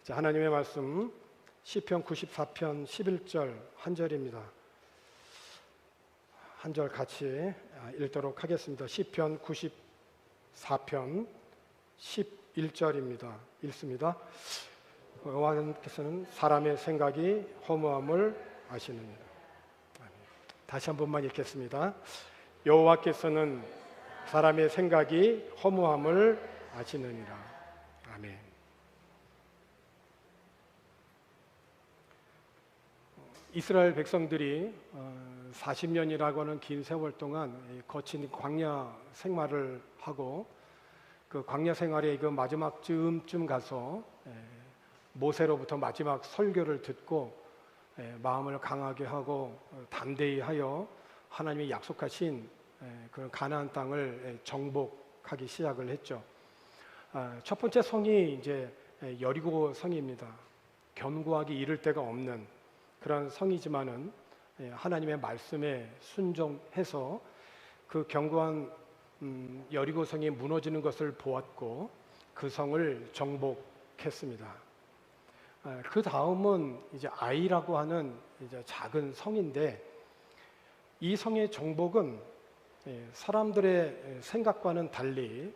자, 하나님의 말씀 시편 94편 11절 한 절입니다. 한 절 같이 읽도록 하겠습니다. 시편 94편 11절입니다. 읽습니다. 여호와께서는 사람의 생각이 허무함을 아시느니라. 다시 한 번만 읽겠습니다. 여호와께서는 사람의 생각이 허무함을 아시느니라. 아멘. 이스라엘 백성들이 40년이라고 하는 긴 세월 동안 거친 광야 생활을 하고 그 광야 생활의 그 마지막 쯤 가서 모세로부터 마지막 설교를 듣고 마음을 강하게 하고 담대히 하여 하나님이 약속하신 그런 가나안 땅을 정복하기 시작을 했죠. 첫 번째 성이 이제 여리고 성입니다. 견고하기 이를 데가 없는 그런 성이지만은 하나님의 말씀에 순종해서 그 견고한 여리고 성이 무너지는 것을 보았고 그 성을 정복했습니다. 그 다음은 이제 아이라고 하는 이제 작은 성인데 이 성의 정복은 사람들의 생각과는 달리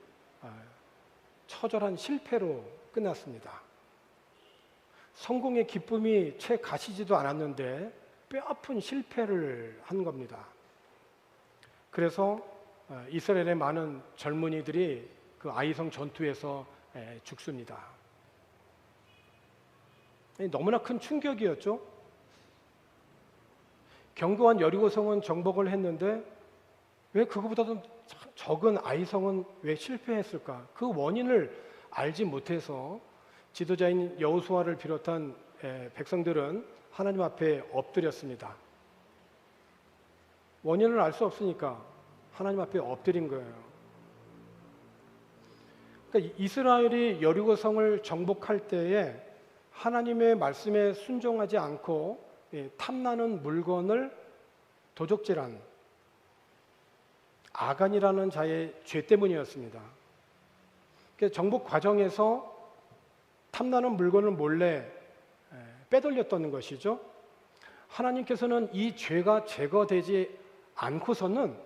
처절한 실패로 끝났습니다. 성공의 기쁨이 채 가시지도 않았는데 뼈아픈 실패를 한 겁니다. 그래서 이스라엘의 많은 젊은이들이 그 아이성 전투에서 죽습니다. 너무나 큰 충격이었죠. 견고한 여리고성은 정복을 했는데 왜 그거보다도 적은 아이성은 왜 실패했을까? 그 원인을 알지 못해서 지도자인 여호수아를 비롯한 백성들은 하나님 앞에 엎드렸습니다. 원인을 알 수 없으니까 하나님 앞에 엎드린 거예요. 그러니까 이스라엘이 여리고성을 정복할 때에 하나님의 말씀에 순종하지 않고 탐나는 물건을 도적질한 아간이라는 자의 죄 때문이었습니다. 그러니까 정복 과정에서 탐나는 물건을 몰래 빼돌렸던 것이죠. 하나님께서는 이 죄가 제거되지 않고서는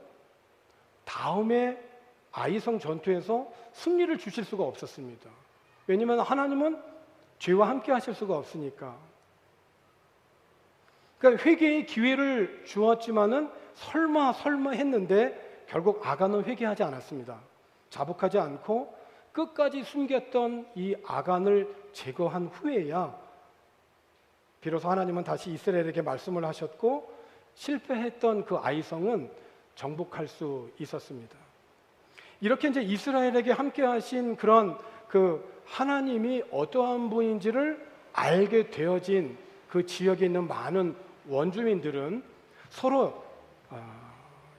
다음에 아이성 전투에서 승리를 주실 수가 없었습니다. 왜냐하면 하나님은 죄와 함께 하실 수가 없으니까. 그러니까 회개의 기회를 주었지만은 설마 했는데 결국 아간은 회개하지 않았습니다. 자복하지 않고 끝까지 숨겼던 이 아간을 제거한 후에야 비로소 하나님은 다시 이스라엘에게 말씀을 하셨고 실패했던 그 아이성은 정복할 수 있었습니다. 이렇게 이제 이스라엘에게 함께 하신 그런 그 하나님이 어떠한 분인지를 알게 되어진 그 지역에 있는 많은 원주민들은 서로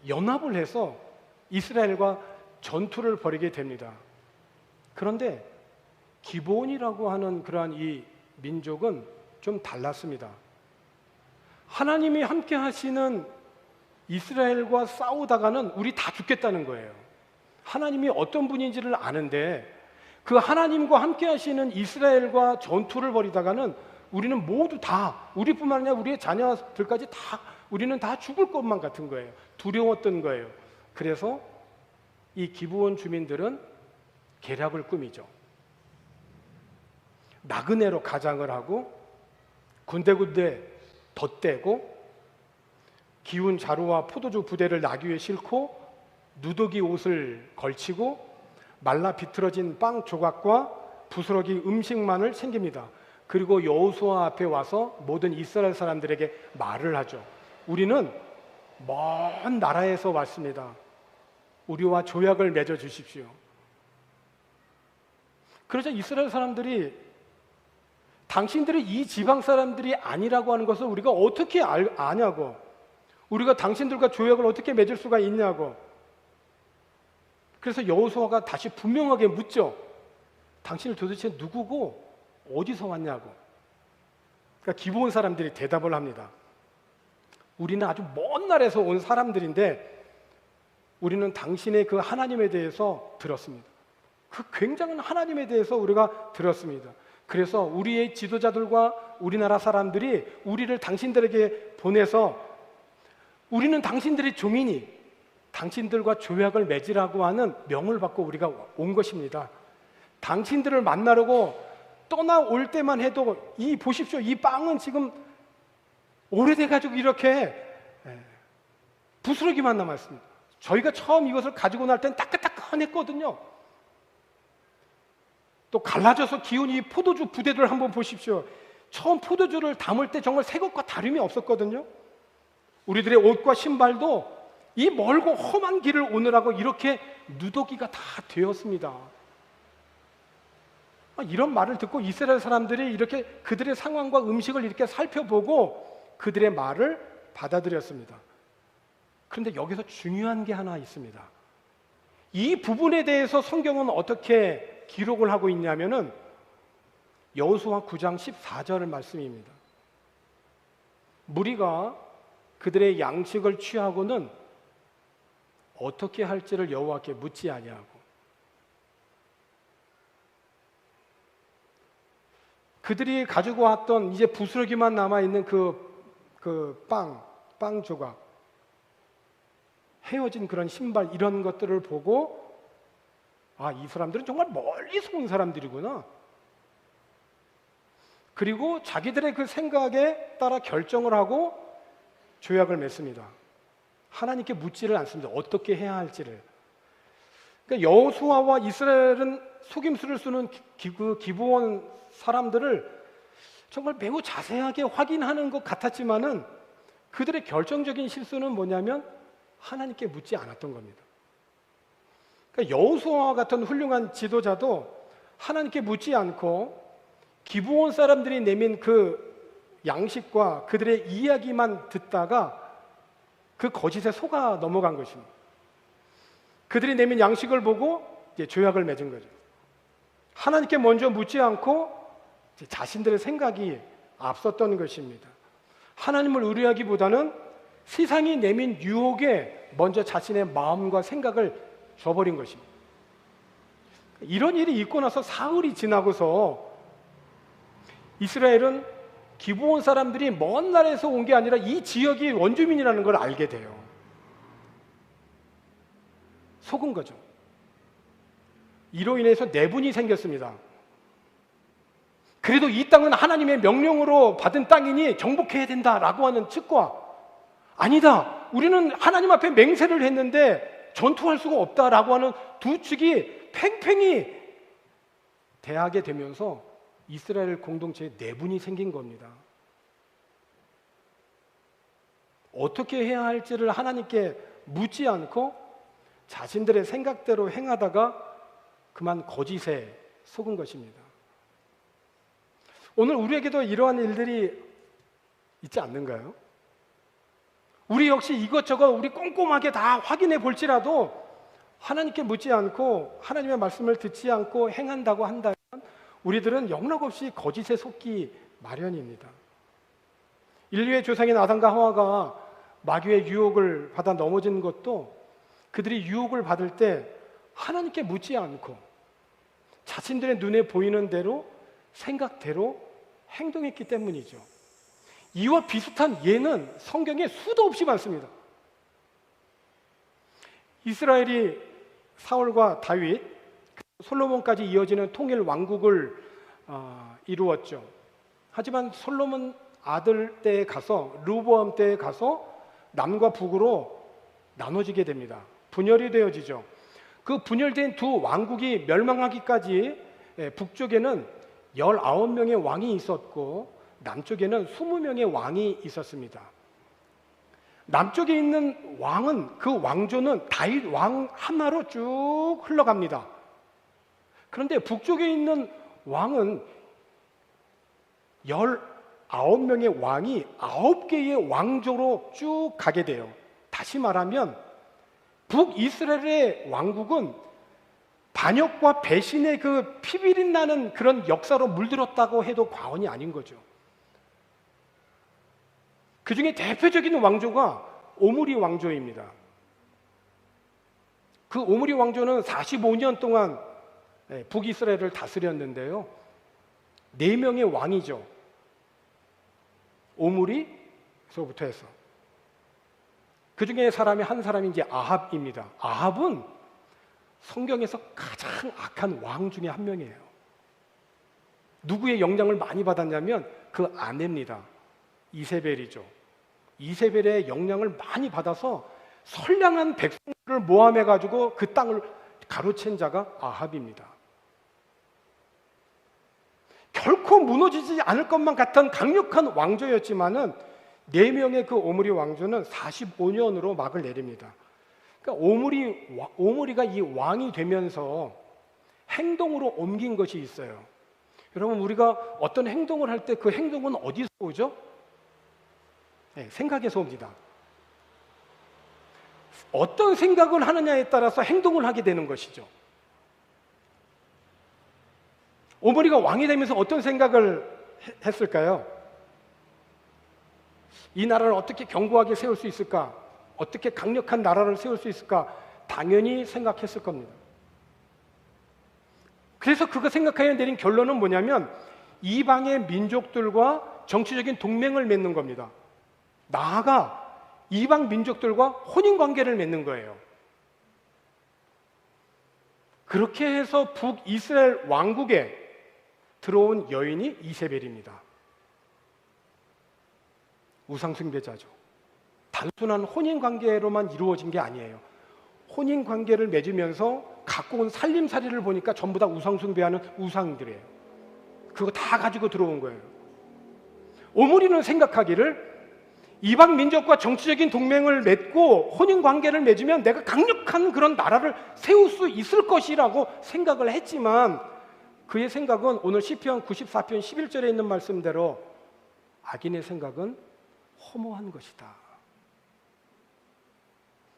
연합을 해서 이스라엘과 전투를 벌이게 됩니다. 그런데 기브온이라고 하는 그러한 이 민족은 좀 달랐습니다. 하나님이 함께 하시는 이스라엘과 싸우다가는 우리 다 죽겠다는 거예요. 하나님이 어떤 분인지를 아는데 그 하나님과 함께 하시는 이스라엘과 전투를 벌이다가는 우리는 모두 다, 우리뿐만 아니라 우리의 자녀들까지 다, 우리는 다 죽을 것만 같은 거예요. 두려웠던 거예요. 그래서 이 기브온 주민들은 계략을 꾸미죠. 나그네로 가장을 하고 군데군데 덧대고 기운 자루와 포도주 부대를 나귀에 싣고 누더기 옷을 걸치고 말라 비틀어진 빵 조각과 부스러기 음식만을 챙깁니다. 그리고 여호수아 앞에 와서 모든 이스라엘 사람들에게 말을 하죠. 우리는 먼 나라에서 왔습니다. 우리와 조약을 맺어 주십시오. 그러자 이스라엘 사람들이 당신들이 이 지방 사람들이 아니라고 하는 것을 우리가 어떻게 아냐고, 우리가 당신들과 조약을 어떻게 맺을 수가 있냐고. 그래서 여호수아가 다시 분명하게 묻죠. 당신을 도대체 누구고 어디서 왔냐고. 그러니까 기브온 사람들이 대답을 합니다. 우리는 아주 먼 나라에서 온 사람들인데 우리는 당신의 그 하나님에 대해서 들었습니다. 그 굉장한 하나님에 대해서 우리가 들었습니다. 그래서 우리의 지도자들과 우리나라 사람들이 우리를 당신들에게 보내서 우리는 당신들의 종이니 당신들과 조약을 맺으라고 하는 명을 받고 우리가 온 것입니다. 당신들을 만나려고 떠나올 때만 해도 보십시오. 이 빵은 지금 오래돼가지고 이렇게 부스러기만 남았습니다. 저희가 처음 이것을 가지고 날 땐 따끈따끈했거든요. 또 갈라져서 기운 이 포도주 부대들 한번 보십시오. 처음 포도주를 담을 때 정말 새 것과 다름이 없었거든요. 우리들의 옷과 신발도 이 멀고 험한 길을 오느라고 이렇게 누더기가 다 되었습니다. 이런 말을 듣고 이스라엘 사람들이 이렇게 그들의 상황과 음식을 이렇게 살펴보고 그들의 말을 받아들였습니다. 그런데 여기서 중요한 게 하나 있습니다. 이 부분에 대해서 성경은 어떻게 기록을 하고 있냐면은 여호수아 9장 14절 말씀입니다. 무리가 그들의 양식을 취하고는 어떻게 할지를 여호와께 묻지 아니하고 그들이 가지고 왔던 이제 부스러기만 남아있는 빵 조각, 헤어진 그런 신발 이런 것들을 보고 이 사람들은 정말 멀리서 온 사람들이구나. 그리고 자기들의 그 생각에 따라 결정을 하고 조약을 맺습니다. 하나님께 묻지를 않습니다. 어떻게 해야 할지를. 그러니까 여호수아와 이스라엘은 속임수를 쓰는 기브온 사람들을 정말 매우 자세하게 확인하는 것 같았지만은 그들의 결정적인 실수는 뭐냐면 하나님께 묻지 않았던 겁니다. 그러니까 여호수아와 같은 훌륭한 지도자도 하나님께 묻지 않고 기브온 사람들이 내민 그 양식과 그들의 이야기만 듣다가 그 거짓에 속아 넘어간 것입니다. 그들이 내민 양식을 보고 이제 조약을 맺은 거죠. 하나님께 먼저 묻지 않고 자신들의 생각이 앞섰던 것입니다. 하나님을 의뢰하기보다는 세상이 내민 유혹에 먼저 자신의 마음과 생각을 줘버린 것입니다. 이런 일이 있고 나서 사흘이 지나고서 이스라엘은 기브온 사람들이 먼 나라에서 온 게 아니라 이 지역이 원주민이라는 걸 알게 돼요. 속은 거죠. 이로 인해서 내분이 생겼습니다. 그래도 이 땅은 하나님의 명령으로 받은 땅이니 정복해야 된다라고 하는 측과 아니다, 우리는 하나님 앞에 맹세를 했는데 전투할 수가 없다라고 하는 두 측이 팽팽히 대하게 되면서 이스라엘 공동체에 내분이 생긴 겁니다. 어떻게 해야 할지를 하나님께 묻지 않고 자신들의 생각대로 행하다가 그만 거짓에 속은 것입니다. 오늘 우리에게도 이러한 일들이 있지 않는가요? 우리 역시 이것저것 우리 꼼꼼하게 다 확인해 볼지라도 하나님께 묻지 않고 하나님의 말씀을 듣지 않고 행한다고 한다면 우리들은 영락없이 거짓에 속기 마련입니다. 인류의 조상인 아담과 하와가 마귀의 유혹을 받아 넘어진 것도 그들이 유혹을 받을 때 하나님께 묻지 않고 자신들의 눈에 보이는 대로 생각대로 행동했기 때문이죠. 이와 비슷한 예는 성경에 수도 없이 많습니다. 이스라엘이 사울과 다윗, 솔로몬까지 이어지는 통일 왕국을 이루었죠. 하지만 솔로몬 아들 때에 가서 르호보암 때에 가서 남과 북으로 나눠지게 됩니다. 분열이 되어지죠. 그 분열된 두 왕국이 멸망하기까지 북쪽에는 19명의 왕이 있었고 남쪽에는 20명의 왕이 있었습니다. 남쪽에 있는 왕은 그 왕조는 다윗 왕 하나로 쭉 흘러갑니다. 그런데 북쪽에 있는 왕은 19명의 왕이 9개의 왕조로 쭉 가게 돼요. 다시 말하면 북이스라엘의 왕국은 반역과 배신의 그 피비린 나는 그런 역사로 물들었다고 해도 과언이 아닌 거죠. 그 중에 대표적인 왕조가 오므리 왕조입니다. 그 오므리 왕조는 45년 동안 북이스라엘을 다스렸는데요. 네 명의 왕이죠. 오므리서부터 해서. 그 중에 사람이 한 사람이 이제 아합입니다. 아합은 성경에서 가장 악한 왕 중에 한 명이에요. 누구의 영향을 많이 받았냐면 그 아내입니다. 이세벨이죠. 이세벨의 영향을 많이 받아서 선량한 백성들을 모함해가지고 그 땅을 가로챈 자가 아합입니다. 결코 무너지지 않을 것만 같은 강력한 왕조였지만은 4명의 그 오므리 왕조는 45년으로 막을 내립니다. 그러니까 오므리가 이 왕이 되면서 행동으로 옮긴 것이 있어요. 여러분, 우리가 어떤 행동을 할 때 그 행동은 어디서 오죠? 네, 생각에서 옵니다. 어떤 생각을 하느냐에 따라서 행동을 하게 되는 것이죠. 오므리가 왕이 되면서 어떤 생각을 했을까요? 이 나라를 어떻게 견고하게 세울 수 있을까? 어떻게 강력한 나라를 세울 수 있을까? 당연히 생각했을 겁니다. 그래서 그거 생각하여 내린 결론은 뭐냐면 이방의 민족들과 정치적인 동맹을 맺는 겁니다. 나아가 이방 민족들과 혼인관계를 맺는 거예요. 그렇게 해서 북이스라엘 왕국에 들어온 여인이 이세벨입니다. 우상숭배자죠. 단순한 혼인관계로만 이루어진 게 아니에요. 혼인관계를 맺으면서 갖고 온 살림살이를 보니까 전부 다 우상숭배하는 우상들이에요. 그거 다 가지고 들어온 거예요. 오므리는 생각하기를 이방 민족과 정치적인 동맹을 맺고 혼인관계를 맺으면 내가 강력한 그런 나라를 세울 수 있을 것이라고 생각을 했지만 그의 생각은 오늘 시편 94편 11절에 있는 말씀대로 악인의 생각은 허무한 것이다.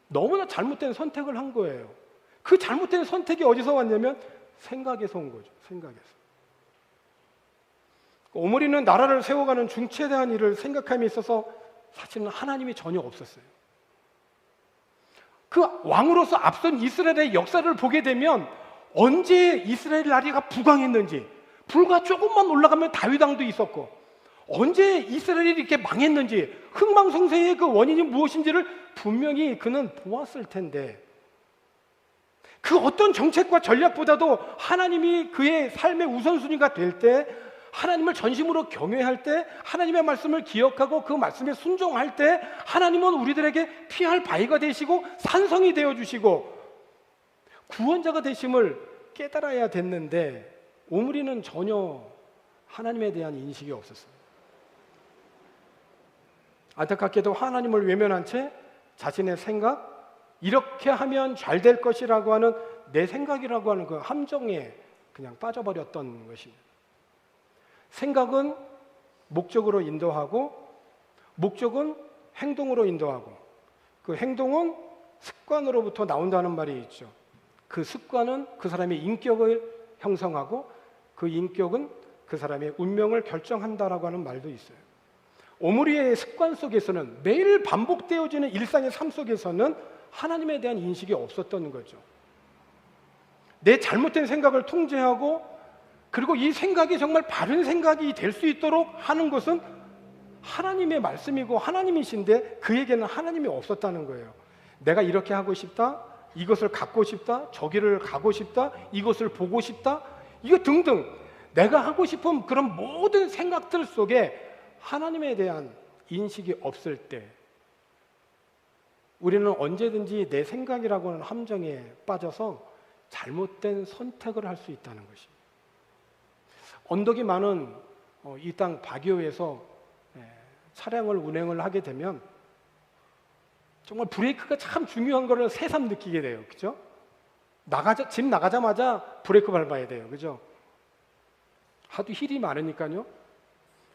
너무나 잘못된 선택을 한 거예요. 그 잘못된 선택이 어디서 왔냐면 생각에서 온 거죠. 생각에서. 오므리는 나라를 세워가는 중체대한 일을 생각함에 있어서 사실은 하나님이 전혀 없었어요. 그 왕으로서 앞선 이스라엘의 역사를 보게 되면 언제 이스라엘 나라가 부강했는지, 불과 조금만 올라가면 다윗 왕도 있었고, 언제 이스라엘이 이렇게 망했는지, 흥망성쇠의 그 원인이 무엇인지를 분명히 그는 보았을 텐데, 그 어떤 정책과 전략보다도 하나님이 그의 삶의 우선순위가 될 때, 하나님을 전심으로 경외할 때, 하나님의 말씀을 기억하고 그 말씀에 순종할 때 하나님은 우리들에게 피할 바위가 되시고 산성이 되어주시고 구원자가 되심을 깨달아야 됐는데 오므리는 전혀 하나님에 대한 인식이 없었어요. 안타깝게도 하나님을 외면한 채 자신의 생각, 이렇게 하면 잘 될 것이라고 하는 내 생각이라고 하는 그 함정에 그냥 빠져버렸던 것입니다. 생각은 목적으로 인도하고 목적은 행동으로 인도하고 그 행동은 습관으로부터 나온다는 말이 있죠. 그 습관은 그 사람의 인격을 형성하고 그 인격은 그 사람의 운명을 결정한다라고 하는 말도 있어요. 오므리의 습관 속에서는 매일 반복되어지는 일상의 삶 속에서는 하나님에 대한 인식이 없었던 거죠. 내 잘못된 생각을 통제하고 그리고 이 생각이 정말 바른 생각이 될 수 있도록 하는 것은 하나님의 말씀이고 하나님이신데 그에게는 하나님이 없었다는 거예요. 내가 이렇게 하고 싶다, 이것을 갖고 싶다, 저기를 가고 싶다, 이것을 보고 싶다, 이거 등등 내가 하고 싶은 그런 모든 생각들 속에 하나님에 대한 인식이 없을 때 우리는 언제든지 내 생각이라고 하는 함정에 빠져서 잘못된 선택을 할 수 있다는 것입니다. 언덕이 많은 이 땅 바교에서 차량을 운행을 하게 되면 정말 브레이크가 참 중요한 거를 새삼 느끼게 돼요. 그죠? 집 나가자마자 브레이크 밟아야 돼요. 그죠? 하도 힐이 많으니까요.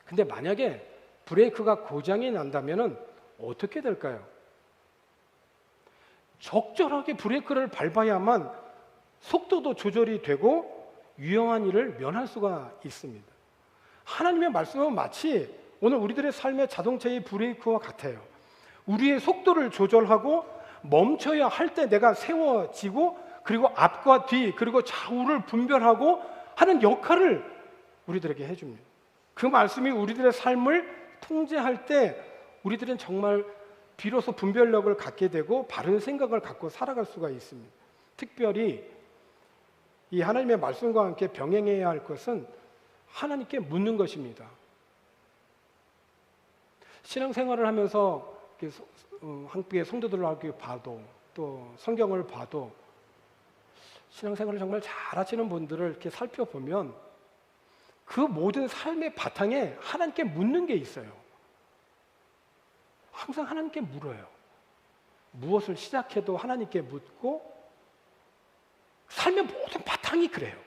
근데 만약에 브레이크가 고장이 난다면은 어떻게 될까요? 적절하게 브레이크를 밟아야만 속도도 조절이 되고 유용한 일을 면할 수가 있습니다. 하나님의 말씀은 마치 오늘 우리들의 삶의 자동차의 브레이크와 같아요. 우리의 속도를 조절하고 멈춰야 할 때 내가 세워지고 그리고 앞과 뒤 그리고 좌우를 분별하고 하는 역할을 우리들에게 해줍니다. 그 말씀이 우리들의 삶을 통제할 때 우리들은 정말 비로소 분별력을 갖게 되고 바른 생각을 갖고 살아갈 수가 있습니다. 특별히 이 하나님의 말씀과 함께 병행해야 할 것은 하나님께 묻는 것입니다. 신앙생활을 하면서 한국의 성도들을 봐도 또 성경을 봐도 신앙생활을 정말 잘하시는 분들을 이렇게 살펴보면 그 모든 삶의 바탕에 하나님께 묻는 게 있어요. 항상 하나님께 물어요. 무엇을 시작해도 하나님께 묻고 삶의 모든 바탕이 그래요.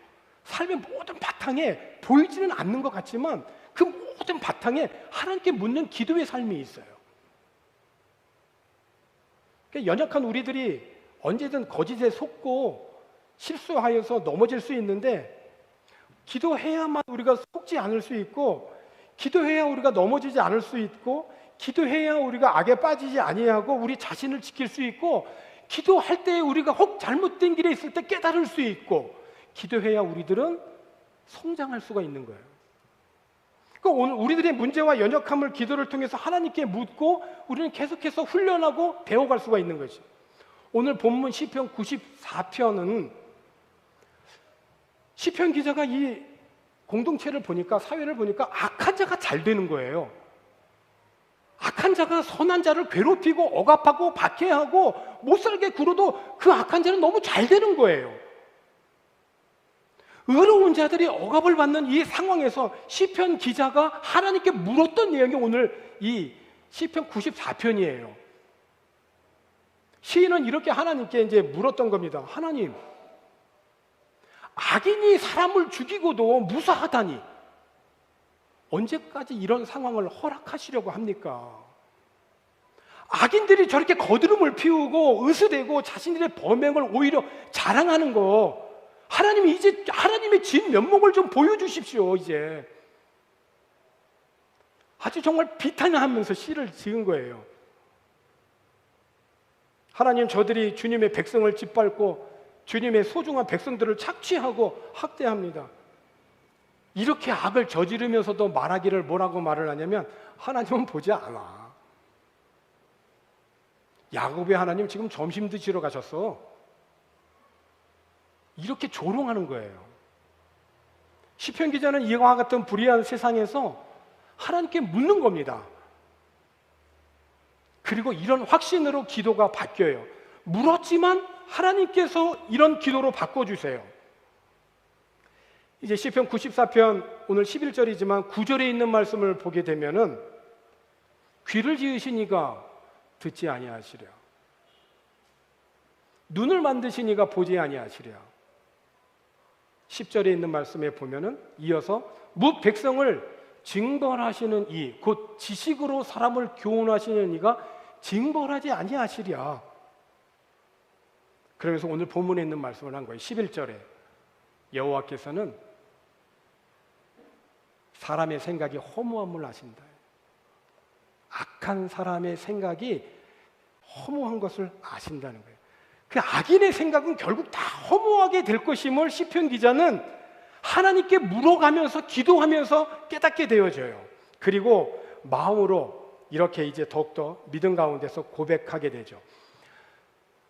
삶의 모든 바탕에 보이지는 않는 것 같지만 그 모든 바탕에 하나님께 묻는 기도의 삶이 있어요. 그러니까 연약한 우리들이 언제든 거짓에 속고 실수하여서 넘어질 수 있는데 기도해야만 우리가 속지 않을 수 있고 기도해야 우리가 넘어지지 않을 수 있고 기도해야 우리가 악에 빠지지 아니하고 우리 자신을 지킬 수 있고 기도할 때 우리가 혹 잘못된 길에 있을 때 깨달을 수 있고 기도해야 우리들은 성장할 수가 있는 거예요. 그러니까 오늘 우리들의 문제와 연약함을 기도를 통해서 하나님께 묻고 우리는 계속해서 훈련하고 배워갈 수가 있는 거죠. 오늘 본문 시편 94편은 시편 기자가 이 공동체를 보니까 사회를 보니까 악한 자가 잘 되는 거예요. 악한 자가 선한 자를 괴롭히고 억압하고 박해하고 못살게 굴어도 그 악한 자는 너무 잘 되는 거예요. 의로운 자들이 억압을 받는 이 상황에서 시편 기자가 하나님께 물었던 내용이 오늘 이 시편 94편이에요. 시인은 이렇게 하나님께 이제 물었던 겁니다. 하나님, 악인이 사람을 죽이고도 무사하다니 언제까지 이런 상황을 허락하시려고 합니까? 악인들이 저렇게 거드름을 피우고 으스대고 자신들의 범행을 오히려 자랑하는 거 하나님이 이제 하나님의 진 면목을 좀 보여주십시오. 이제 아주 정말 비탄하면서 시를 지은 거예요. 하나님, 저들이 주님의 백성을 짓밟고 주님의 소중한 백성들을 착취하고 학대합니다. 이렇게 악을 저지르면서도 말하기를 뭐라고 말을 하냐면 하나님은 보지 않아. 야곱의 하나님 지금 점심 드시러 가셨어. 이렇게 조롱하는 거예요. 시편 기자는 이와 같은 불의한 세상에서 하나님께 묻는 겁니다. 그리고 이런 확신으로 기도가 바뀌어요. 물었지만 하나님께서 이런 기도로 바꿔주세요. 이제 시편 94편 오늘 11절이지만 9절에 있는 말씀을 보게 되면은 귀를 지으시니가 듣지 아니하시랴, 눈을 만드시니가 보지 아니하시랴. 10절에 있는 말씀에 보면은 이어서 뭇 백성을 징벌하시는 이, 곧 지식으로 사람을 교훈하시는 이가 징벌하지 아니하시랴. 그러면서 오늘 본문에 있는 말씀을 한 거예요. 11절에 여호와께서는 사람의 생각이 허무함을 아신다. 악한 사람의 생각이 허무한 것을 아신다는 거예요. 그 악인의 생각은 결국 다 허무하게 될 것임을 시편 기자는 하나님께 물어가면서 기도하면서 깨닫게 되어져요. 그리고 마음으로 이렇게 이제 더욱더 믿음 가운데서 고백하게 되죠.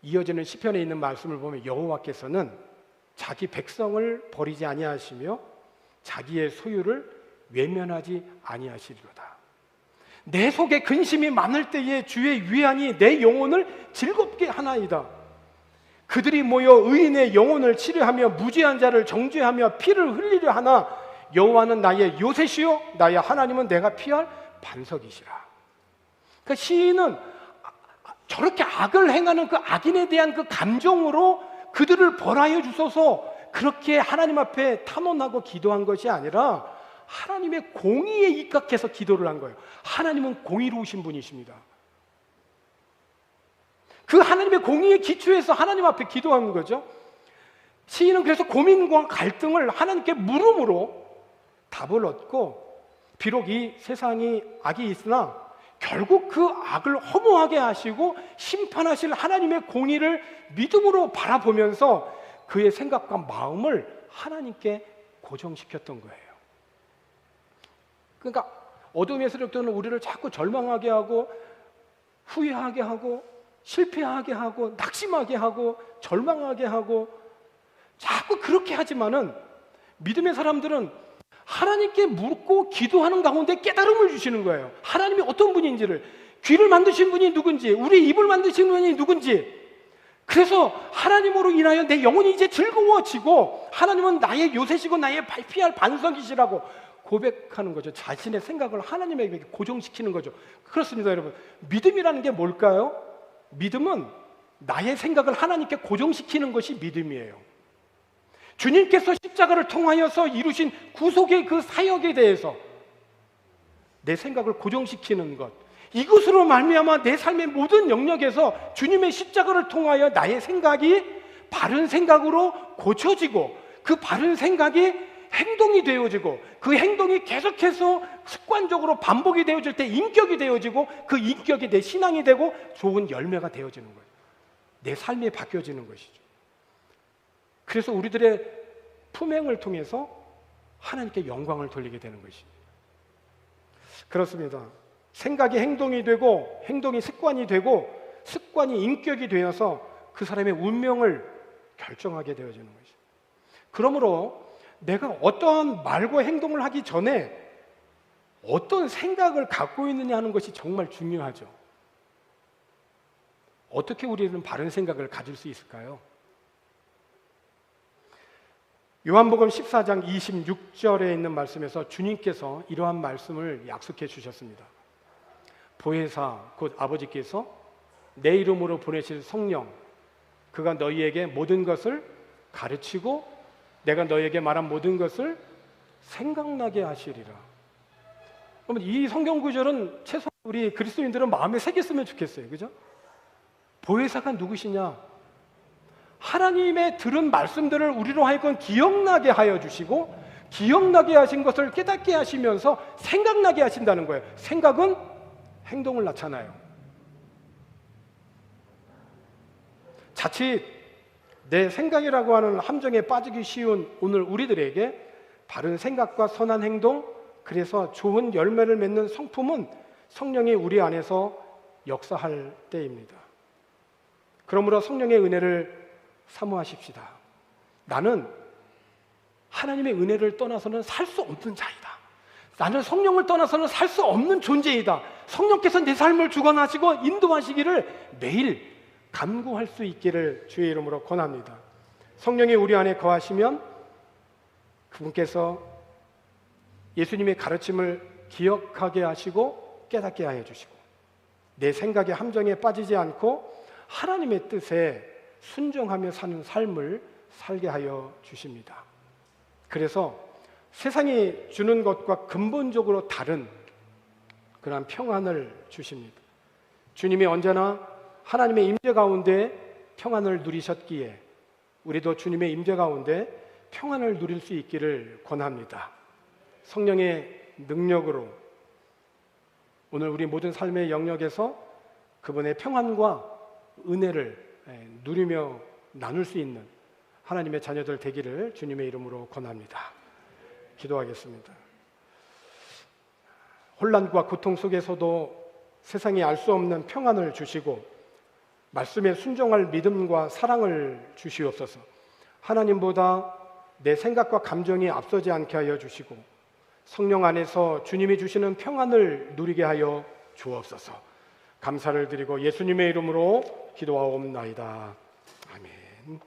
이어지는 시편에 있는 말씀을 보면 여호와께서는 자기 백성을 버리지 아니하시며 자기의 소유를 외면하지 아니하시리로다. 내 속에 근심이 많을 때에 주의 위안이 내 영혼을 즐겁게 하나이다. 그들이 모여 의인의 영혼을 치료하며 무죄한 자를 정죄하며 피를 흘리려 하나 여호와는 나의 요새시요 나의 하나님은 내가 피할 반석이시라. 그러니까 시인은 저렇게 악을 행하는 그 악인에 대한 그 감정으로 그들을 벌하여 주소서 그렇게 하나님 앞에 탄원하고 기도한 것이 아니라 하나님의 공의에 입각해서 기도를 한 거예요. 하나님은 공의로우신 분이십니다. 그 하나님의 공의에 기초해서 하나님 앞에 기도하는 거죠. 시인은 그래서 고민과 갈등을 하나님께 물음으로 답을 얻고 비록 이 세상이 악이 있으나 결국 그 악을 허무하게 하시고 심판하실 하나님의 공의를 믿음으로 바라보면서 그의 생각과 마음을 하나님께 고정시켰던 거예요. 그러니까 어둠의 세력들은 우리를 자꾸 절망하게 하고 후회하게 하고 실패하게 하고 낙심하게 하고 절망하게 하고 자꾸 그렇게 하지만은 믿음의 사람들은 하나님께 묻고 기도하는 가운데 깨달음을 주시는 거예요. 하나님이 어떤 분인지를, 귀를 만드신 분이 누군지, 우리 입을 만드신 분이 누군지. 그래서 하나님으로 인하여 내 영혼이 이제 즐거워지고 하나님은 나의 요새시고 나의 피할 반석이시라고 고백하는 거죠. 자신의 생각을 하나님에게 고정시키는 거죠. 그렇습니다, 여러분. 믿음이라는 게 뭘까요? 믿음은 나의 생각을 하나님께 고정시키는 것이 믿음이에요. 주님께서 십자가를 통하여서 이루신 구속의 그 사역에 대해서 내 생각을 고정시키는 것, 이것으로 말미암아 내 삶의 모든 영역에서 주님의 십자가를 통하여 나의 생각이 바른 생각으로 고쳐지고 그 바른 생각이 행동이 되어지고 그 행동이 계속해서 습관적으로 반복이 되어질 때 인격이 되어지고 그 인격이 내 신앙이 되고 좋은 열매가 되어지는 거예요. 내 삶이 바뀌어지는 것이죠. 그래서 우리들의 품행을 통해서 하나님께 영광을 돌리게 되는 것입니다. 그렇습니다. 생각이 행동이 되고 행동이 습관이 되고 습관이 인격이 되어서 그 사람의 운명을 결정하게 되어지는 것입니다. 그러므로 내가 어떠한 말과 행동을 하기 전에 어떤 생각을 갖고 있느냐 하는 것이 정말 중요하죠. 어떻게 우리는 바른 생각을 가질 수 있을까요? 요한복음 14장 26절에 있는 말씀에서 주님께서 이러한 말씀을 약속해 주셨습니다. 보혜사 곧 아버지께서 내 이름으로 보내실 성령, 그가 너희에게 모든 것을 가르치고 내가 너희에게 말한 모든 것을 생각나게 하시리라. 그러면 이 성경 구절은 최소한 우리 그리스도인들은 마음에 새겼으면 좋겠어요. 그죠? 보혜사가 누구시냐? 하나님의 들은 말씀들을 우리로 하여금 기억나게 하여 주시고 기억나게 하신 것을 깨닫게 하시면서 생각나게 하신다는 거예요. 생각은 행동을 낳잖아요. 자칫 내 생각이라고 하는 함정에 빠지기 쉬운 오늘 우리들에게 바른 생각과 선한 행동, 그래서 좋은 열매를 맺는 성품은 성령이 우리 안에서 역사할 때입니다. 그러므로 성령의 은혜를 사모하십시다. 나는 하나님의 은혜를 떠나서는 살 수 없는 자이다. 나는 성령을 떠나서는 살 수 없는 존재이다. 성령께서 내 삶을 주관하시고 인도하시기를 매일 간구할 수 있기를 주의 이름으로 권합니다. 성령이 우리 안에 거하시면 그분께서 예수님의 가르침을 기억하게 하시고 깨닫게 하여 주시고 내 생각의 함정에 빠지지 않고 하나님의 뜻에 순종하며 사는 삶을 살게 하여 주십니다. 그래서 세상이 주는 것과 근본적으로 다른 그런 평안을 주십니다. 주님이 언제나 하나님의 임재 가운데 평안을 누리셨기에 우리도 주님의 임재 가운데 평안을 누릴 수 있기를 권합니다. 성령의 능력으로 오늘 우리 모든 삶의 영역에서 그분의 평안과 은혜를 누리며 나눌 수 있는 하나님의 자녀들 되기를 주님의 이름으로 권합니다. 기도하겠습니다. 혼란과 고통 속에서도 세상이 알 수 없는 평안을 주시고 말씀에 순종할 믿음과 사랑을 주시옵소서. 하나님보다 내 생각과 감정이 앞서지 않게 하여 주시고 성령 안에서 주님이 주시는 평안을 누리게 하여 주옵소서. 감사를 드리고 예수님의 이름으로 기도하옵나이다. 아멘.